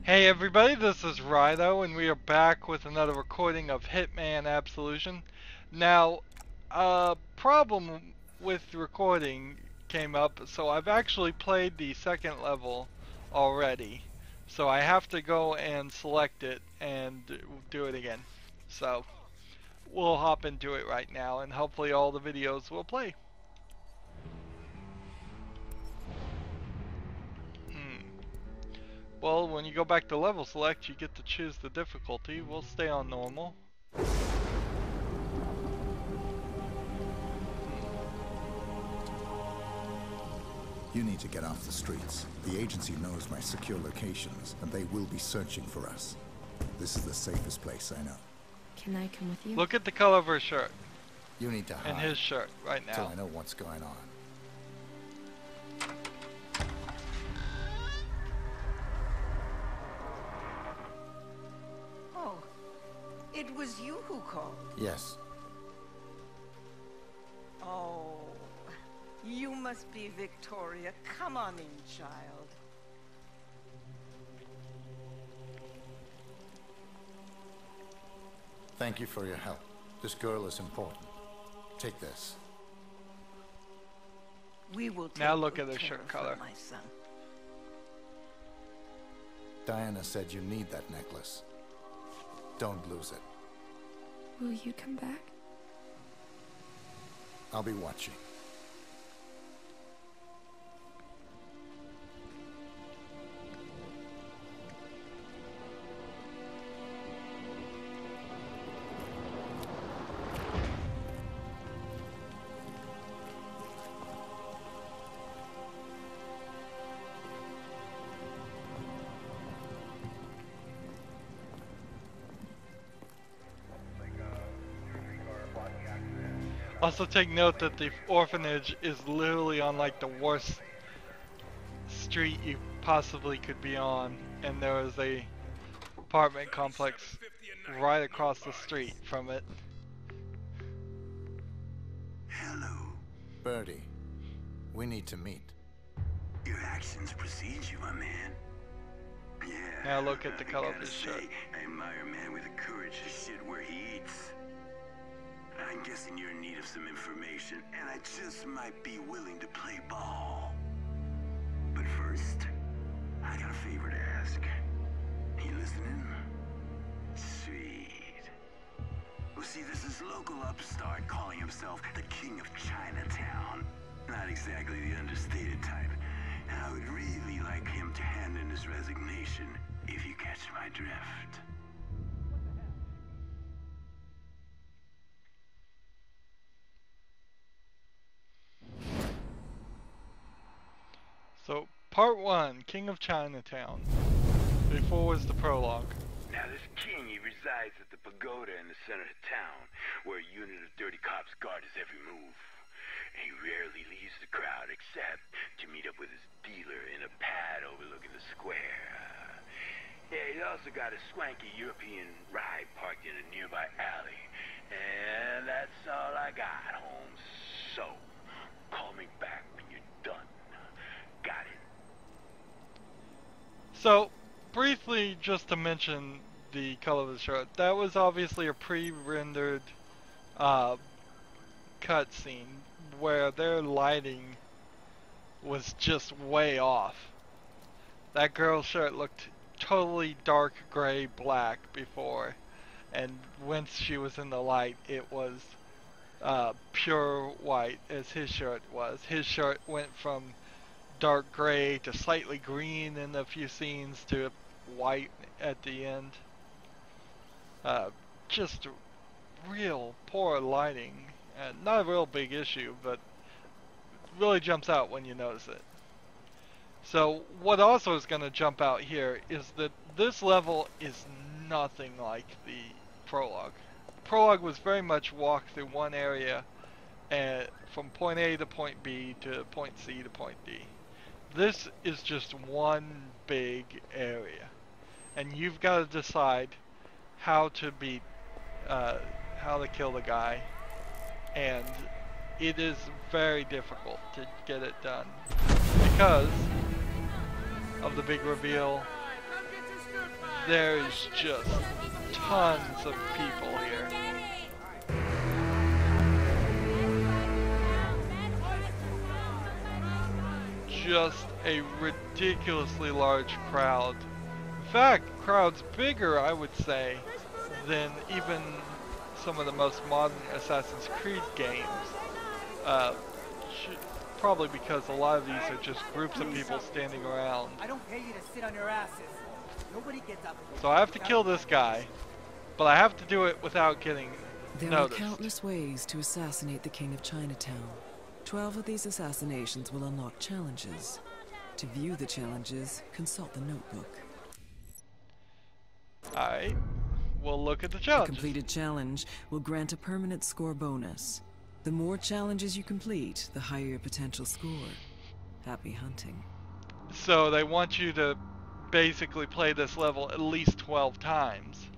Hey everybody, this is Rydo, and we are back with another recording of Hitman Absolution. Now, a problem with the recording came up, so I've actually played the second level already. So I have to go and select it and do it again. So, we'll hop into it right now, and hopefully all the videos will play. Well, when you go back to level select, you get to choose the difficulty. We'll stay on normal. You need to get off the streets. The agency knows my secure locations, and they will be searching for us. This is the safest place I know. Can I come with you? Look at the color of her shirt. You need to hide. And his shirt right now. Till I know what's going on. Oh, it was you who called. Yes. Oh, you must be Victoria. Come on in, child. Thank you for your help. This girl is important. Take this. We will take Now look good at her care shirt of color. her, my son. Diana said you need that necklace. Don't lose it. Will you come back? I'll be watching. Also take note that the orphanage is literally on like the worst street you possibly could be on, and there is a apartment complex right across the street from it. Hello. Birdie, we need to meet. Your actions precede you, my man. Yeah. Now look at the I color of gotta his say, shirt. I admire a man with the courage to shit where he eats. I'm guessing you're in need of some information, and I just might be willing to play ball. But first, I got a favor to ask. You listening? Sweet. Well, see, this is local upstart calling himself the King of Chinatown. Not exactly the understated type. And I would really like him to hand in his resignation, if you catch my drift. So, part 1, King of Chinatown. Before was the prologue. Now this king, he resides at the pagoda in the center of town, where a unit of dirty cops guard his every move. And he rarely leaves the crowd except to meet up with his dealer in a pad overlooking the square. Yeah, he's also got a swanky European ride parked in a nearby alley. And that's all I got, Holmes. So, call me back when you're done. Got it. So, briefly, just to mention the color of the shirt, that was obviously a pre-rendered cutscene where their lighting was just way off. That girl's shirt looked totally dark gray black before, and once she was in the light, it was pure white, as his shirt was. His shirt went from dark gray to slightly green in a few scenes to white at the end. Just real poor lighting. Not a real big issue, but really jumps out when you notice it. So what also is going to jump out here is that this level is nothing like the prologue. Prologue was very much walk through one area from point A to point B to point C to point D. This is just one big area, and you've got to decide how to beat, how to kill the guy, and it is very difficult to get it done because of the big reveal there's just tons of people here. Just a ridiculously large crowd. In fact, crowd's bigger, I would say, than even some of the most modern Assassin's Creed games. Probably because a lot of these are just groups of people standing around. I don't pay you to sit on your asses. Nobody gets up. So I have to kill this guy, but I have to do it without getting noticed. There are countless ways to assassinate the King of Chinatown. 12 of these assassinations will unlock challenges. To view the challenges, consult the notebook. Alright, we'll look at the A challenges. completed challenge will grant a permanent score bonus. The more challenges you complete, the higher your potential score. Happy hunting. So they want you to basically play this level at least 12 times.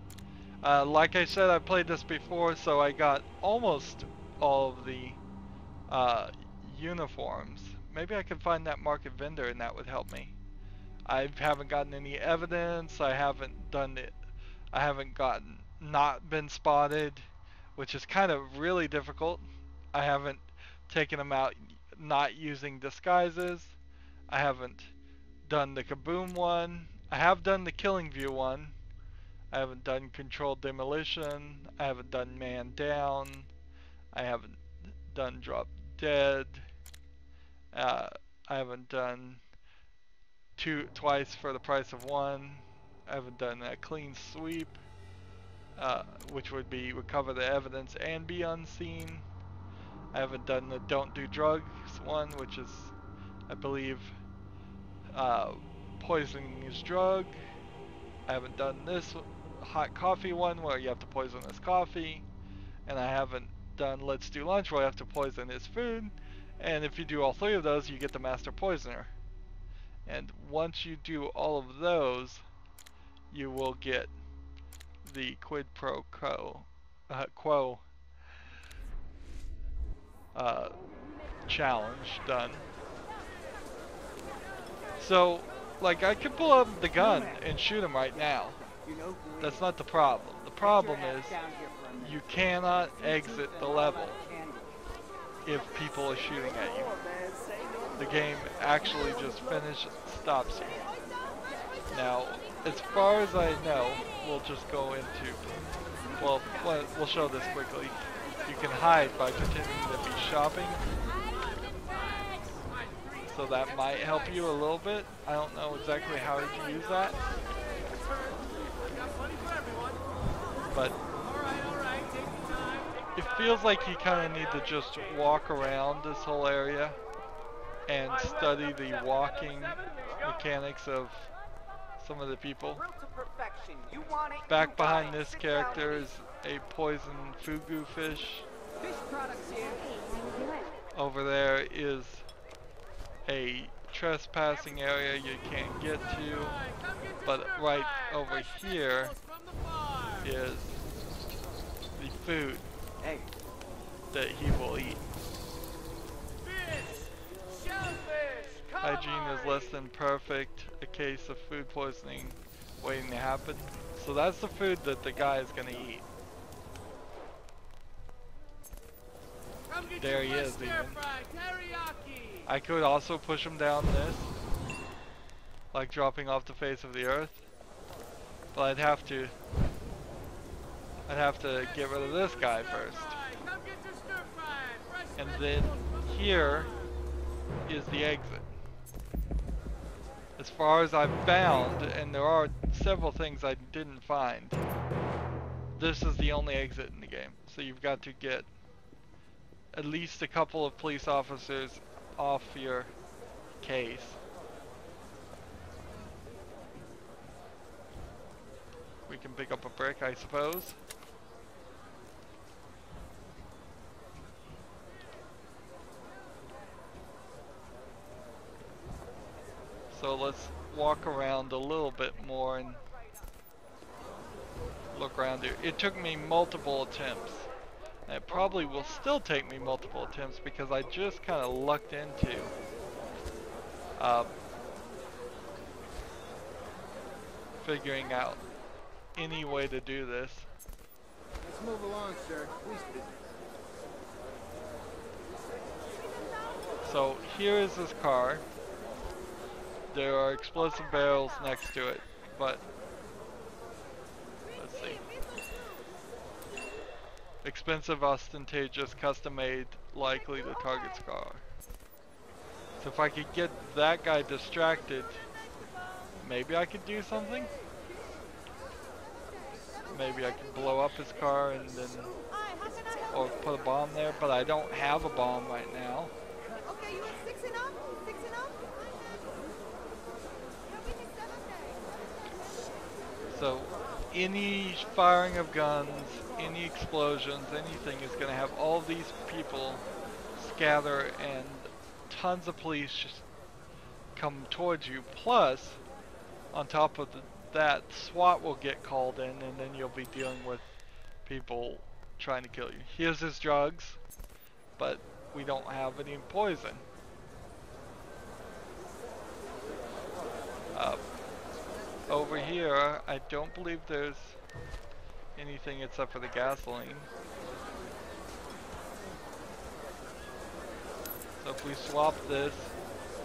Like I said, I played this before, so I got almost all of the uniforms. Maybe I could find that market vendor and that would help me. I haven't gotten any evidence. I haven't done it. I haven't gotten not been spotted, which is kind of really difficult. I haven't taken them out not using disguises. I haven't done the Kaboom one. I have done the Killing View one. I haven't done Controlled Demolition. I haven't done Man Down. I haven't done Drop Dead. I haven't done twice for the price of one. I haven't done a Clean Sweep, which would be recover the evidence and be unseen. I haven't done the Don't Do Drugs one, which is, I believe, poisoning is drug. I haven't done this hot coffee one where you have to poison his coffee. And I haven't done Let's Do Lunch where you have to poison his food. And if you do all three of those, you get the Master Poisoner. And once you do all of those, you will get the quid pro quo challenge done. So, like, I could pull up the gun and shoot him right now. That's not the problem. The problem is you cannot exit the level if people are shooting at you. The game actually just stops you. Now, as far as I know, we'll just go into, well, we'll show this quickly. You can hide by pretending to be shopping. So that might help you a little bit. I don't know exactly how to use that. But it feels like you kind of need to just walk around this whole area and study the walking mechanics of some of the people. Back behind this character is a poison fugu fish. Over there is a trespassing area you can't get to, but right over here is the food that he will eat. Hygiene is less than perfect, a case of food poisoning waiting to happen. So that's the food that the guy is going to eat. There he is even. I could also push him down this, like dropping off the face of the earth. But I'd have to get rid of this guy first. And then here is the exit. As far as I've found, and there are several things I didn't find, this is the only exit in the game. So you've got to get at least a couple of police officers off your case. We can pick up a brick, I suppose. So let's walk around a little bit more and look around here. It took me multiple attempts. And it probably will still take me multiple attempts because I just kind of lucked into figuring out any way to do this. Let's move along, sir. Please. So here is this car. There are explosive barrels next to it, but let's see. Expensive, ostentatious, custom-made, likely the target's car. So if I could get that guy distracted, maybe I could do something? Maybe I could blow up his car and then, or put a bomb there, but I don't have a bomb right now. Okay, you want 6 and up? 6 and up? So any firing of guns, any explosions, anything is going to have all these people scatter and tons of police just come towards you. Plus, on top of that, SWAT will get called in, and then you'll be dealing with people trying to kill you. Here's his drugs, but we don't have any poison. Over here, I don't believe there's anything except for the gasoline. So if we swap this,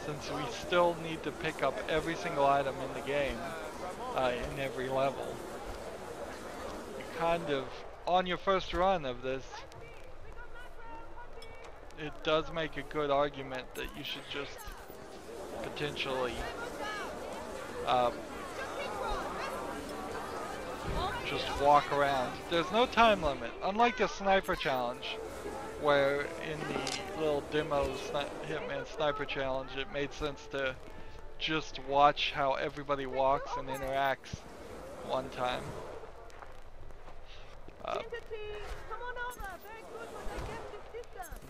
since we still need to pick up every single item in the game, in every level, you kind of, on your first run of this, it does make a good argument that you should just potentially just walk around. There's no time limit, unlike the sniper challenge, where in the little demo Hitman sniper challenge it made sense to just watch how everybody walks and interacts one time.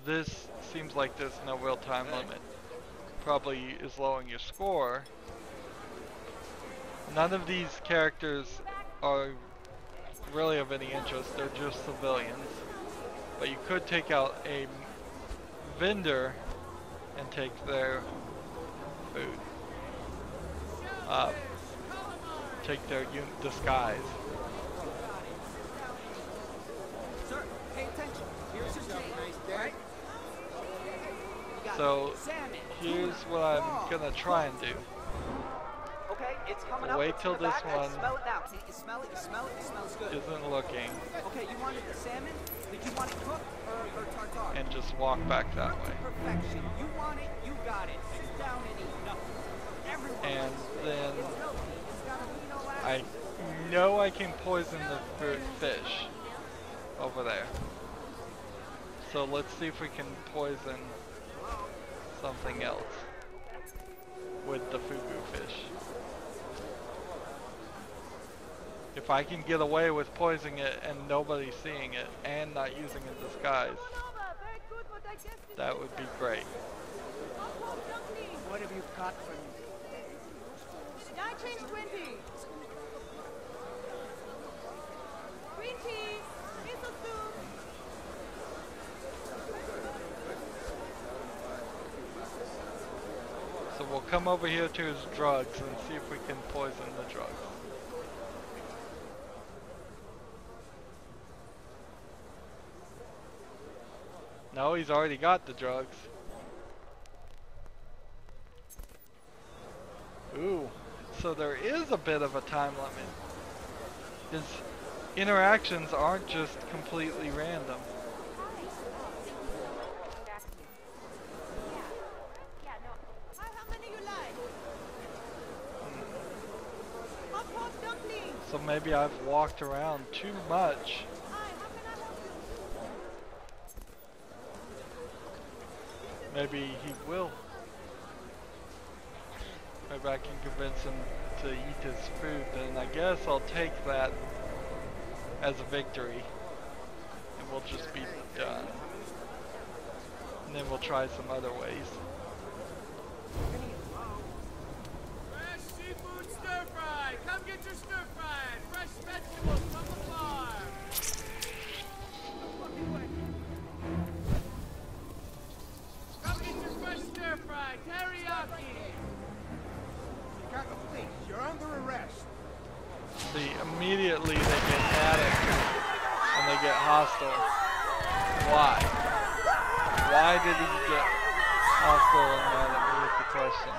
This seems like there's no real time limit. Probably is lowering your score. None of these characters are really of any interest, they're just civilians. But you could take out a vendor and take their food. Take their disguise. Sir, pay attention. Here's your change, right? So here's what I'm gonna try and do. Okay, it's coming up. Wait till this one Smell it now. You smell it, you smell it, it smells good. isn't looking, Okay, you wanted the salmon? Did you want it cooked or tartare? and just walk back that way. Perfection. You want it, you got it. Sit down and eat. Nothing. Everyone And then it's healthy. It's got amino acids. I know I can poison the fish over there. So let's see if we can poison something else with the fugu fish. If I can get away with poisoning it and nobody seeing it and not using a disguise, that would be great. What have you got for me? I changed 20. Green tea, miso soup. So we'll come over here to his drugs and see if we can poison the drugs. No, he's already got the drugs. Ooh, so there is a bit of a time limit. His interactions aren't just completely random. How many you like? Hot pot dumpling. So maybe I've walked around too much. Hi, how can I help you? Maybe he will. Maybe I can convince him to eat his food, then I guess I'll take that as a victory. And we'll just be done. And then we'll try some other ways. Fresh seafood stir fry! Come get your stir fry! Fresh vegetables from the farm! Come get your fresh stir fry! Teriyaki! Chicago police, you're under arrest. So See, immediately they get mad at me and they get hostile. Why? Why did he get hostile and mad at me is the question.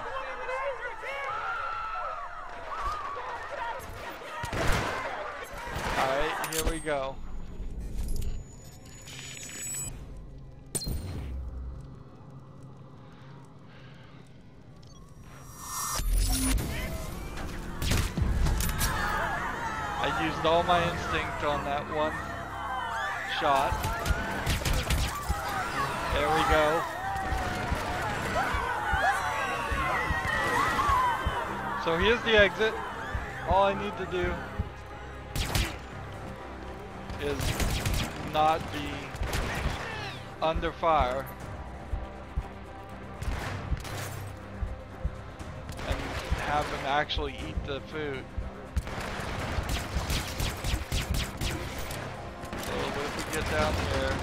Alright, here we go. I used all my instinct on that one shot. There we go. So here's the exit. All I need to do is not be under fire and have him actually eat the food. So what if we get down here?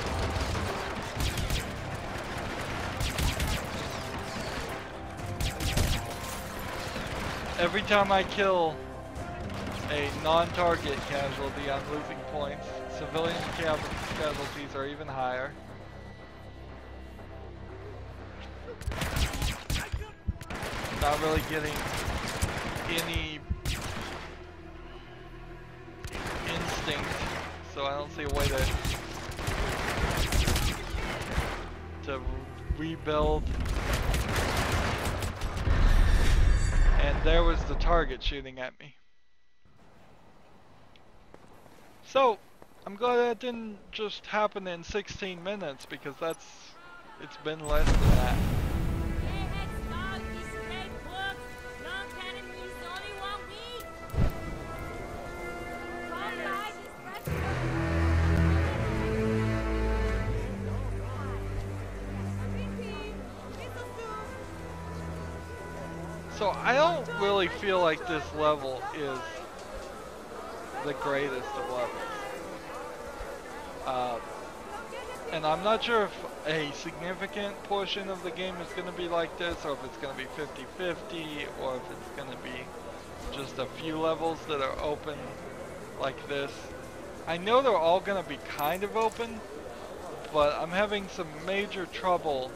Every time I kill a non-target casualty, I'm losing points. Civilian casualties are even higher. Not really getting any instinct, so I don't see a way to rebuild. And there was the target shooting at me. So, I'm glad that didn't just happen in 16 minutes because it's been less than that. So I don't really feel like this level is the greatest of levels. And I'm not sure if a significant portion of the game is going to be like this, or if it's going to be 50-50, or if it's going to be just a few levels that are open like this. I know they're all going to be kind of open, but I'm having some major trouble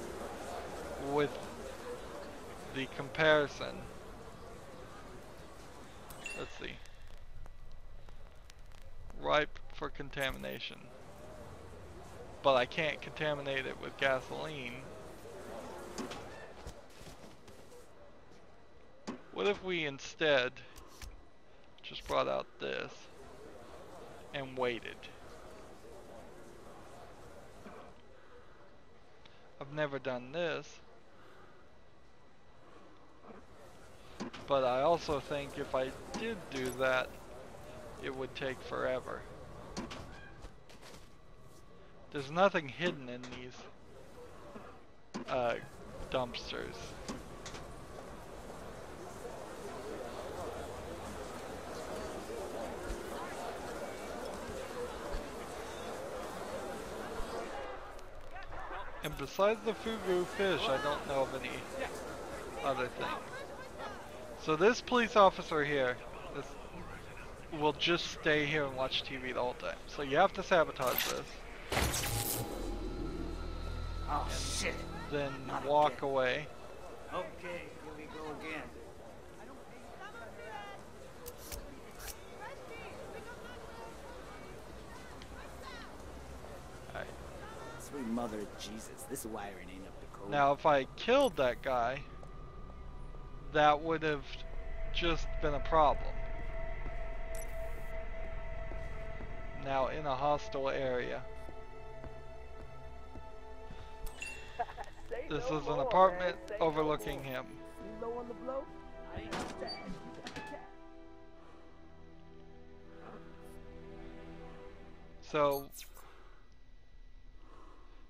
with the comparison. Let's see. Ripe for contamination. But I can't contaminate it with gasoline. What if we instead just brought out this and waited? I've never done this. But I also think if I did do that, it would take forever. There's nothing hidden in these dumpsters. And besides the fugu fish, I don't know of any other thing. So this police officer here will just stay here and watch TV the whole time. So you have to sabotage this. Oh shit. Then Not walk again. away. Okay, here we go again. Alright. Sweet mother of Jesus, this wiring ain't up to code. Now if I killed that guy, that would have just been a problem. Now in a hostile area. This is an apartment overlooking him. You low on the blow? I ain't sad. So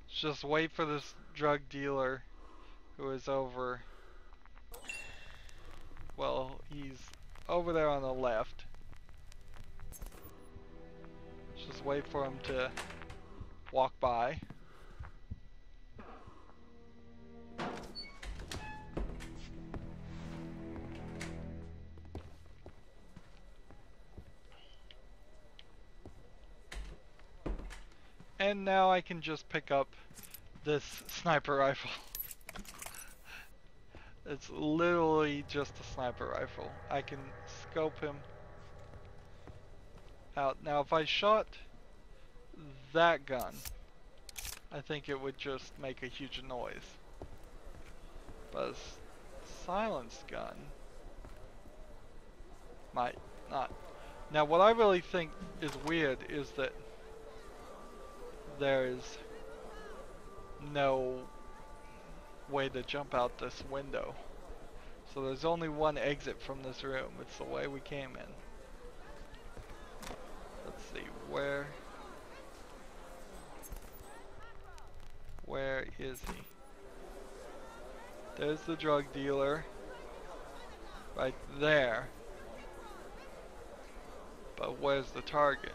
just wait for this drug dealer who is over. Well, he's over there on the left. Just wait for him to walk by. And now I can just pick up this sniper rifle. It's literally just a sniper rifle. I can scope him out. Now if I shot that gun, I think it would just make a huge noise. But a silenced gun might not. Now what I really think is weird is that there's no way to jump out this window. So there's only one exit from this room. It's the way we came in. Let's see, where is he? There's the drug dealer right there. But where's the target?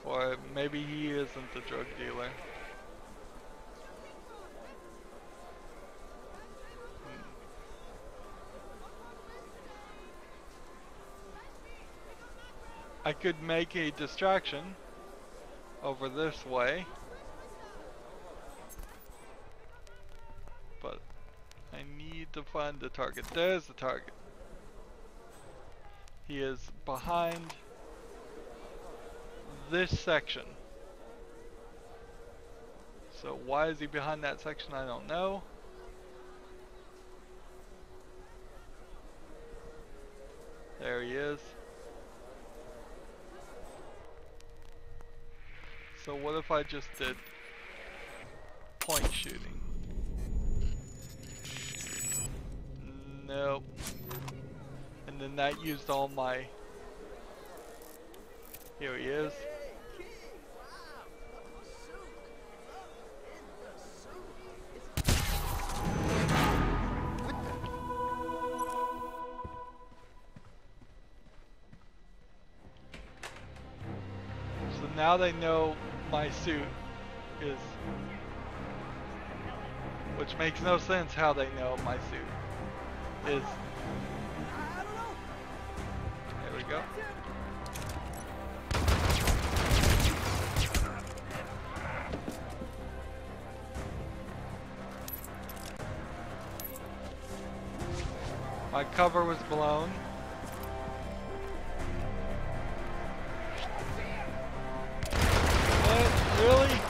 Or maybe he isn't the drug dealer. I could make a distraction over this way, but I need to find the target. There's the target. He is behind this section. So why is he behind that section? I don't know. There he is. So what if I just did point shooting? Nope. And then that used all my... Here he is. So now they know my suit is, which makes no sense how they know my suit is. There we go. My cover was blown. Really?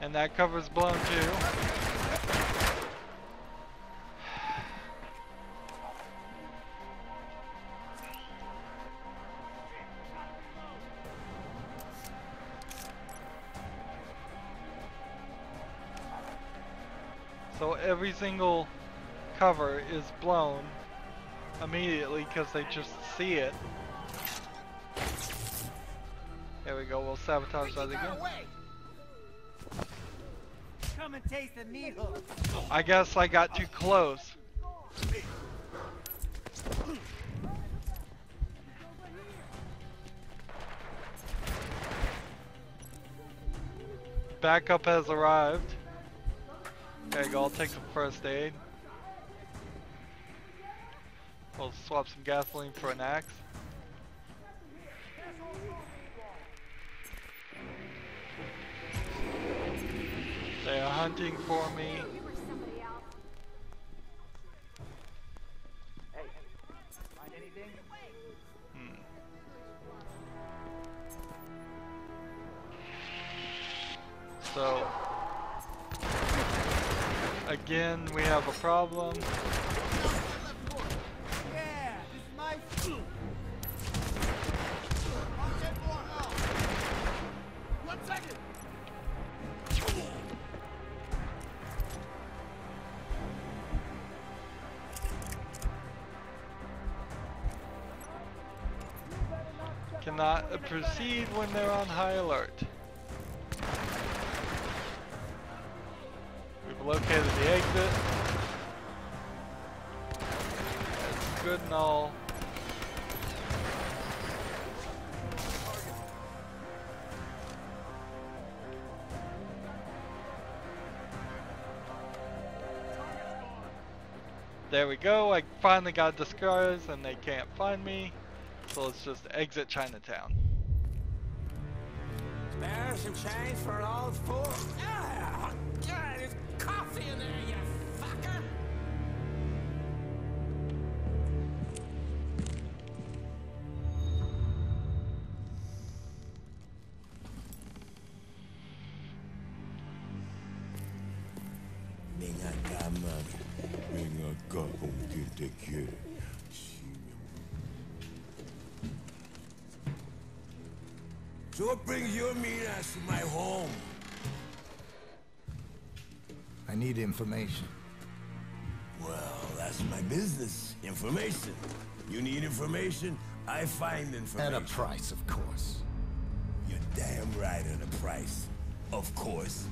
And that cover's blown too. So every single cover is blown immediately because they just see it. There we go, we'll sabotage that again. Come and taste the meat hook. I guess I got too close. Backup has arrived. There you go, I'll take some first aid. We'll swap some gasoline for an axe. They are hunting for me. Hey, find anything? So, again, we have a problem. Yeah, this is my food. One second. Cannot proceed when they're on high alert. We've located the exit. That's good and all. There we go. I finally got disguised and they can't find me. So let's just exit Chinatown. Spare some change for an old fool? Ah, God, there's coffee in there, you fucker! Venga acá, mami. Venga acá, como que te quiere. Sí, mi amor. So what brings your mean ass to my home? I need information. Well, that's my business. Information. You need information, I find information. At a price, of course. You're damn right at a price. Of course.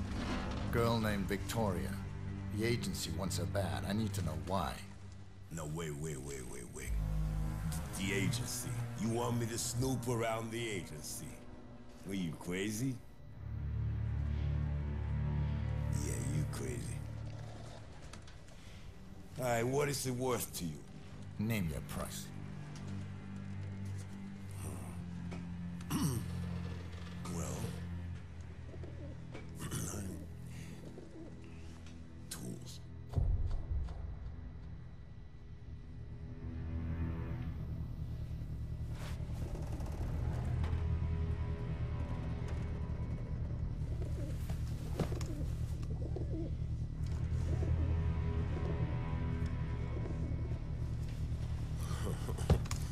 Girl named Victoria. The agency wants her bad. I need to know why. No, wait. The agency. You want me to snoop around the agency? Were you crazy? Yeah, you crazy. Alright, what is it worth to you? Name your price. Well... tools.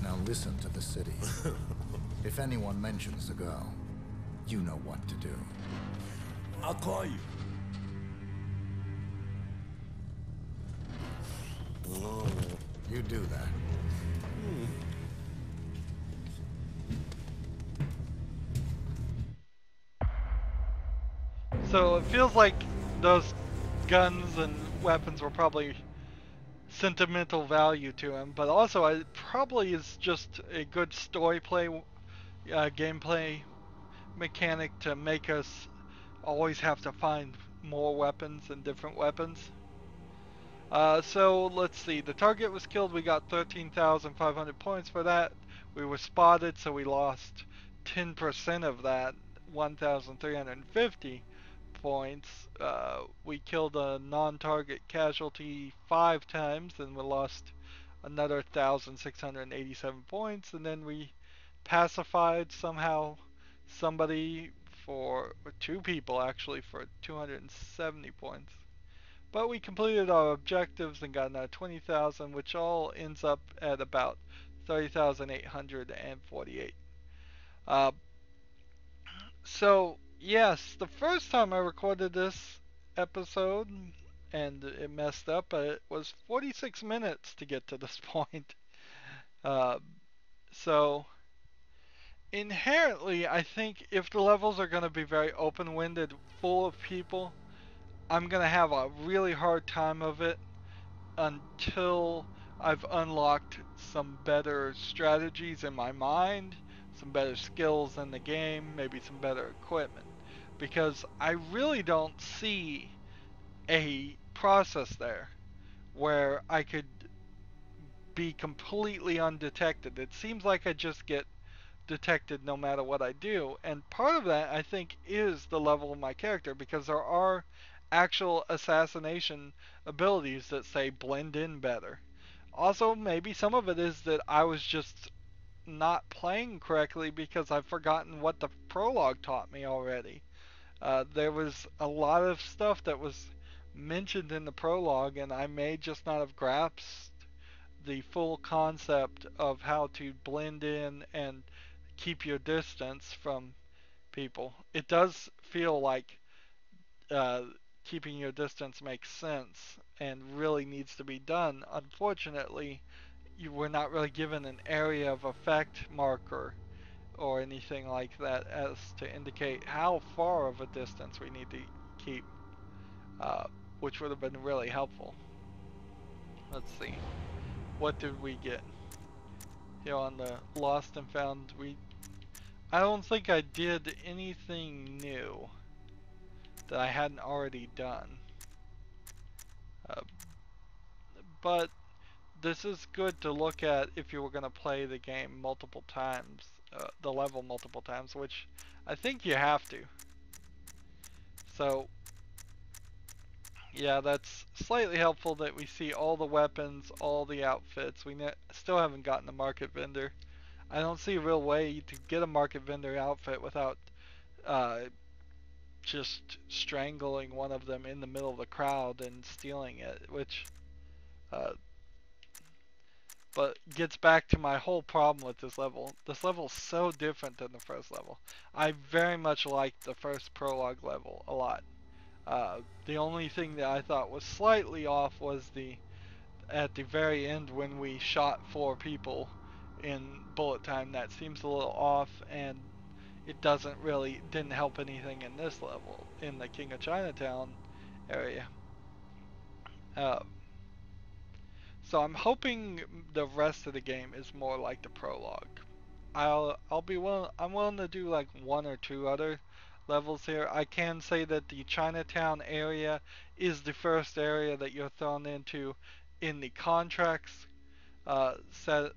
Now listen to the city. If anyone mentions the girl, you know what to do. I'll call you. You do that. So it feels like those guns and weapons were probably sentimental value to him, but also it probably is just a good story gameplay mechanic to make us always have to find more weapons and different weapons. So let's see, the target was killed, we got 13,500 points for that. We were spotted, so we lost 10% of that, 1,350 points. We killed a non-target casualty 5 times, and we lost another 1,687 points, and then we pacified somehow somebody for 2 people actually for 270 points. But we completed our objectives and got another 20,000, which all ends up at about 30,848. So, yes, the first time I recorded this episode, and it messed up, but it was 46 minutes to get to this point. Uh, so, inherently, I think if the levels are going to be very open-winded, full of people, I'm going to have a really hard time of it until I've unlocked some better strategies in my mind, some better skills in the game, maybe some better equipment. Because I really don't see a process there where I could be completely undetected. It seems like I just get detected no matter what I do, and part of that I think is the level of my character, because there are actual assassination abilities that say blend in better. Also, maybe some of it is that I was just not playing correctly because I've forgotten what the prologue taught me already. There was a lot of stuff that was mentioned in the prologue, and I may just not have grasped the full concept of how to blend in and keep your distance from people. It does feel like uh, keeping your distance makes sense and really needs to be done. Unfortunately, we're not really given an area of effect marker or anything like that as to indicate how far of a distance we need to keep, which would have been really helpful. Let's see. What did we get? Here on the Lost and Found, I don't think I did anything new that I hadn't already done. But this is good to look at if you were going to play the game multiple times, the level multiple times, which I think you have to. So, yeah, that's slightly helpful that we see all the weapons, all the outfits. We still haven't gotten a market vendor. I don't see a real way to get a market vendor outfit without uh, just strangling one of them in the middle of the crowd and stealing it, which uh, but gets back to my whole problem with this level. This level is so different than the first level. I very much liked the first prologue level a lot. The only thing that I thought was slightly off was at the very end when we shot 4 people in bullet time. That seems a little off, and it didn't help anything in this level, in the King of Chinatown area. Uh, so I'm hoping the rest of the game is more like the prologue. I'm willing to do like 1 or 2 other levels here. I can say that the Chinatown area is the first area that you're thrown into in the contracts set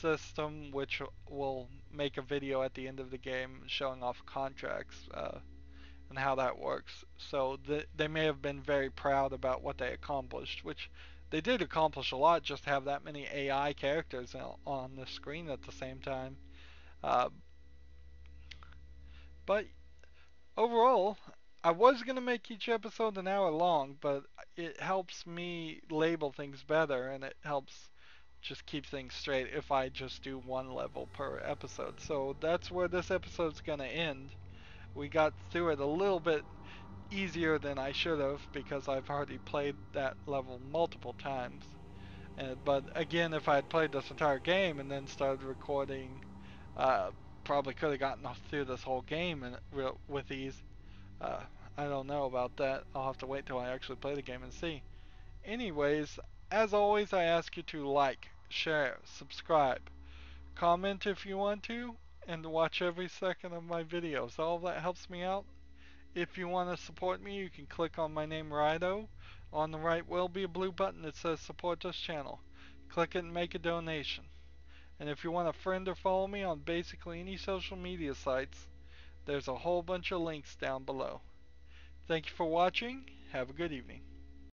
system, which will make a video at the end of the game showing off contracts and how that works. So they may have been very proud about what they accomplished, which they did accomplish a lot, just to have that many AI characters on the screen at the same time. Uh, but overall, I was going to make each episode an hour long, but it helps me label things better, and it helps just keep things straight if I just do 1 level per episode. So that's where this episode's going to end. We got through it a little bit easier than I should have because I've already played that level multiple times. But again, if I had played this entire game and then started recording, uh, probably could have gotten through this whole game with ease. Uh, I don't know about that. I'll have to wait till I actually play the game and see. Anyways, as always, I ask you to like, share, subscribe, comment if you want to, and watch every second of my videos. All of that helps me out. If you want to support me, you can click on my name, Rydo. On the right will be a blue button that says support this channel. Click it and make a donation. And if you want a friend or follow me on basically any social media sites, there's a whole bunch of links down below. Thank you for watching. Have a good evening.